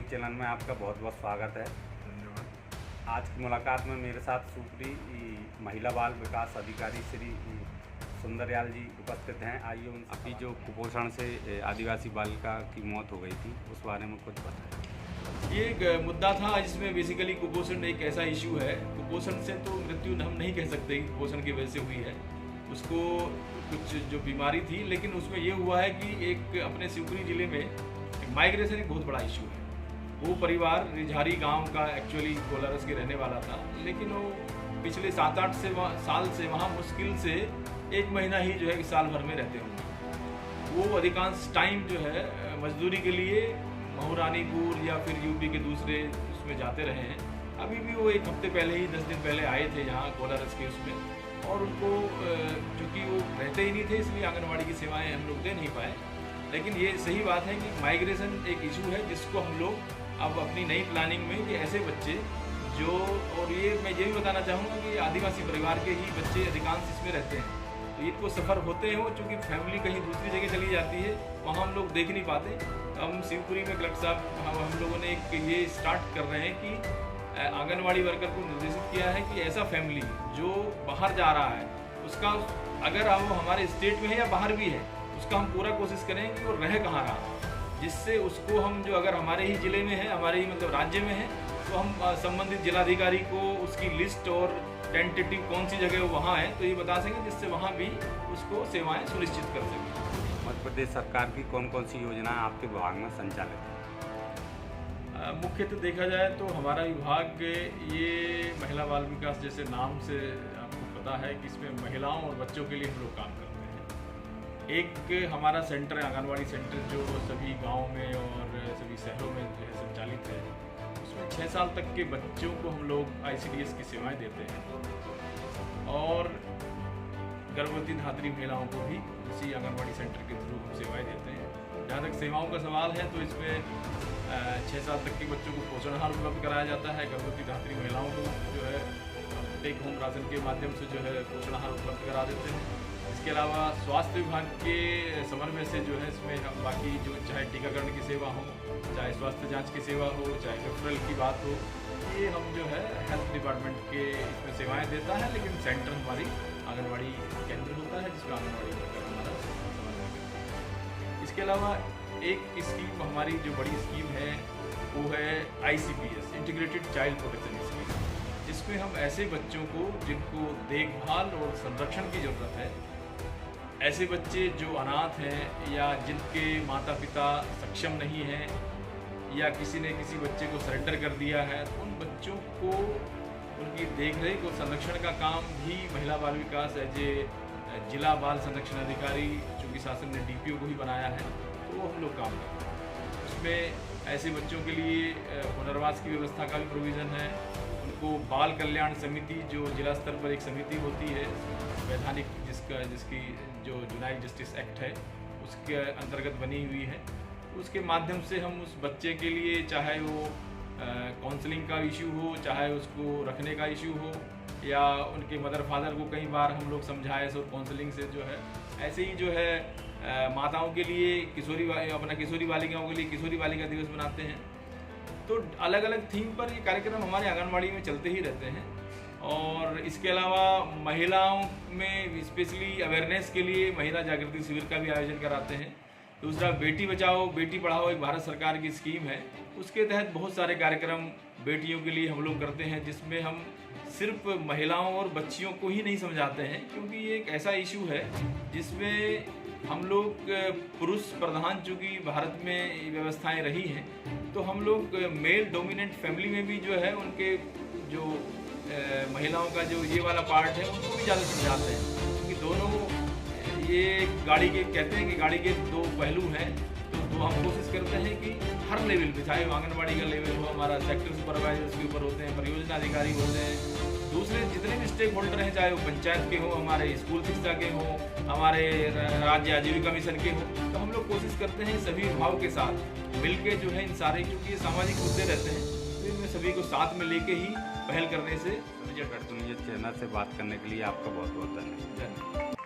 Channel में आपका बहुत बहुत स्वागत है। धन्यवाद। आज की मुलाकात में मेरे साथ सुपरी महिला बाल विकास अधिकारी श्री सुंदरयाल जी उपस्थित हैं। आइए उन अभी जो कुपोषण से आदिवासी बालिका की मौत हो गई थी उस बारे में कुछ बताएं। ये एक मुद्दा था जिसमें बेसिकली कुपोषण एक ऐसा इशू है। कुपोषण से तो मृत्यु हम नहीं कह सकते कि कुपोषण की वजह से हुई है, उसको कुछ जो बीमारी थी, लेकिन उसमें ये हुआ है कि एक अपने शिवपुरी ज़िले में माइग्रेशन एक बहुत बड़ा इशू है। वो परिवार रिझारी गांव का एक्चुअली कोलारस के रहने वाला था, लेकिन वो पिछले 7-8 साल से वहाँ मुश्किल से 1 महीना ही जो है साल भर में रहते होंगे। वो अधिकांश टाइम जो है मजदूरी के लिए महारानीपुर या फिर यूपी के दूसरे उसमें जाते रहे हैं। अभी भी वो 1 हफ्ते पहले ही 10 दिन पहले आए थे यहाँ कोलारस के उसमें, और उनको चूँकि वो रहते ही नहीं थे इसलिए आंगनवाड़ी की सेवाएं हम लोग दे नहीं पाए। लेकिन ये सही बात है कि माइग्रेशन एक इशू है जिसको हम लोग अब अपनी नई प्लानिंग में कि ऐसे बच्चे जो, और ये मैं ये भी बताना चाहूँगा कि आदिवासी परिवार के ही बच्चे अधिकांश इसमें रहते हैं, तो इनको सफ़र होते हैं वो, चूँकि फैमिली कहीं दूसरी जगह चली जाती है वहाँ हम लोग देख नहीं पाते। हम शिवपुरी में कलेक्टर साहब हम लोगों ने एक ये स्टार्ट कर रहे हैं कि आंगनवाड़ी वर्कर को निर्देशित किया है कि ऐसा फैमिली जो बाहर जा रहा है उसका, अगर वो हमारे स्टेट में है या बाहर भी है, उसका हम पूरा कोशिश करें कि वो रह कहाँ रहा, जिससे उसको हम जो अगर हमारे ही ज़िले में है, हमारे ही मतलब राज्य में है, तो हम संबंधित जिलाधिकारी को उसकी लिस्ट और टेंटेटिव कौन सी जगह वहाँ है तो ये बता सकें, जिससे वहाँ भी उसको सेवाएं सुनिश्चित कर सकें। मध्य प्रदेश सरकार की कौन कौन सी योजनाएं आपके विभाग में संचालित है? मुख्यतः देखा जाए तो हमारा विभाग ये महिला बाल विकास, जैसे नाम से आपको पता है कि इसमें महिलाओं और बच्चों के लिए हम लोग काम करते हैं। एक हमारा सेंटर है आंगनवाड़ी सेंटर, जो सभी गाँव में और सभी शहरों में जो है संचालित है। उसमें 6 साल तक के बच्चों को हम लोग ICDS की सेवाएं देते हैं, और गर्भवती धात्री महिलाओं को भी इसी आंगनवाड़ी सेंटर के थ्रू हम सेवाएं देते हैं। जहाँ तक सेवाओं का सवाल है तो इसमें 6 साल तक के बच्चों को पोषण आहार उपलब्ध कराया जाता है। गर्भवती धात्री महिलाओं को जो है टेक होम राशन के माध्यम से जो है पोषण आहार उपलब्ध करा देते हैं। इसके अलावा स्वास्थ्य विभाग के समन्वय से जो है इसमें हम बाकी जो चाहे टीकाकरण की सेवा हो, चाहे स्वास्थ्य जांच की सेवा हो, चाहे रेफरल की बात हो, ये हम जो है हेल्थ डिपार्टमेंट के इसमें सेवाएँ देता है। लेकिन सेंटर हमारी आंगनवाड़ी केंद्र होता है जिसमें आंगनवाड़ी वर्कर हमारा समन्वय करता है। इसके अलावा एक स्कीम हमारी जो बड़ी स्कीम है वो है ICPS integrated child protection scheme, जिसमें हम ऐसे बच्चों को जिनको देखभाल और संरक्षण की ज़रूरत है, ऐसे बच्चे जो अनाथ हैं या जिनके माता पिता सक्षम नहीं हैं या किसी ने किसी बच्चे को सरेंडर कर दिया है, तो उन बच्चों को उनकी देखरेख और संरक्षण का काम भी महिला बाल विकास एज जिला बाल संरक्षण अधिकारी, चूँकि शासन ने DPO को ही बनाया है, तो वो हम लोग काम करते हैं। उसमें ऐसे बच्चों के लिए पुनर्वास की व्यवस्था का भी प्रोविज़न है। उनको बाल कल्याण समिति, जो जिला स्तर पर एक समिति होती है वैधानिक, जिसकी जो जुनाइल जस्टिस एक्ट है उसके अंतर्गत बनी हुई है, उसके माध्यम से हम उस बच्चे के लिए, चाहे वो काउंसलिंग का इशू हो, चाहे उसको रखने का इशू हो, या उनके मदर फादर को कई बार हम लोग समझाए और काउंसलिंग से जो है, ऐसे ही जो है माताओं के लिए किशोरी बालिकाओं के लिए किशोरी बालिका दिवस मनाते हैं। तो अलग अलग थीम पर ये कार्यक्रम हमारे आंगनवाड़ी में चलते ही रहते हैं। और इसके अलावा महिलाओं में स्पेशली अवेयरनेस के लिए महिला जागृति शिविर का भी आयोजन कराते हैं। दूसरा, बेटी बचाओ बेटी पढ़ाओ एक भारत सरकार की स्कीम है, उसके तहत बहुत सारे कार्यक्रम बेटियों के लिए हम लोग करते हैं, जिसमें हम सिर्फ महिलाओं और बच्चियों को ही नहीं समझाते हैं, क्योंकि ये एक ऐसा इशू है जिसमें हम लोग पुरुष प्रधान, चूँकि भारत में व्यवस्थाएं रही हैं, तो हम लोग मेल डोमिनेंट फैमिली में भी जो है उनके जो महिलाओं का जो ये वाला पार्ट है उनको भी ज़्यादा समझाते हैं, क्योंकि दोनों ये गाड़ी के, कहते हैं कि गाड़ी के 2 पहलू हैं। तो हम कोशिश करते हैं कि हर लेवल पे, चाहे आंगनबाड़ी का लेवल हो, हमारा सेक्टर सुपरवाइजर्स के ऊपर होते हैं, परियोजना अधिकारी होते हैं, दूसरे जितने भी स्टेक होल्डर हैं, चाहे वो पंचायत के हों, हमारे स्कूल शिक्षा के हों, हमारे राज्य आजीविका मिशन के हों, तो हम लोग कोशिश करते हैं सभी विभागों के साथ मिलके जो है इन सारे, क्योंकि ये सामाजिक मुद्दे रहते हैं, तो इनमें सभी को साथ में लेके ही पहल करने से। मुझे चैनल से बात करने के लिए आपका बहुत बहुत धन्यवाद।